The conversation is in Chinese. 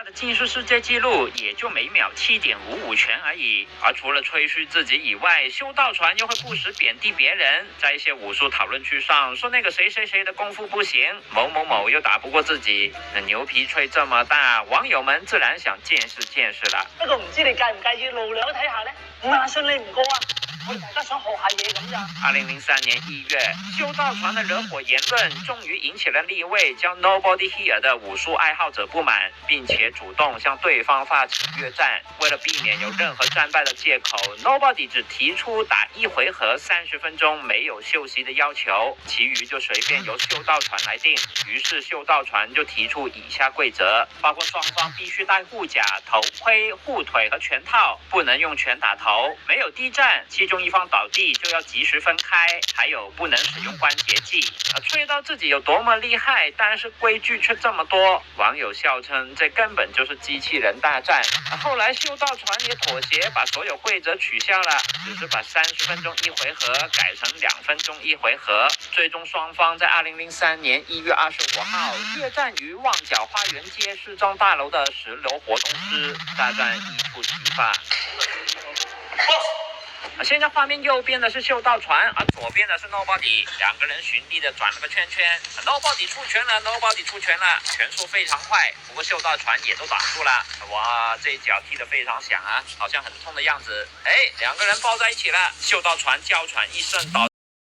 下的金氏世界纪录也就每秒7.55拳而已。而除了吹嘘自己以外，修道传又会不时贬低别人，在一些武术討論區上說那個誰誰誰的功夫不行，某某某又打不過自己。那牛皮吹這麼大，網友們自然想見識見識啦。不過唔知你介唔介意露兩睇下呢？唔係信你唔過啊！我哋大家想學下嘢咁咋。2003年1月，修道傳的惹火言論終於引起了另一位叫 Nobody Here 的武術愛好者不滿，並且主動向對方發起約戰。為了避免有任何戰敗的借口， Nobody 只提出打1回合30分鐘沒有休息的要求，其餘就隨便由修道傳來定。於是修道傳就提出以下規則，包括雙方必須戴護甲、頭盔、護腿和拳套，不能用拳打頭，沒有低戰，其中一方倒地就要及時分開，還有不能使用關節技。吹到自己有多麼厲害，但是規矩卻這麼多，網友笑稱這根本就是機器人大戰。後來修道傳也妥協，把所有規則取消了，只是把30分鐘1回合改成2分鐘1回合。最終雙方在2003年1月25號約戰於旺角花園街市政大樓的10樓活動室，大戰一觸即發。現在畫面右邊的是修道傳，而左邊的是 Nobody， 兩個人循例的轉了個圈圈。Nobody 出拳了 ，Nobody 出拳了，拳速非常快，不過修道傳也都擋住了。哇，這一腳踢得非常響啊，好像很痛的樣子。哎，兩個人抱在一起了，修道傳嬌喘一聲倒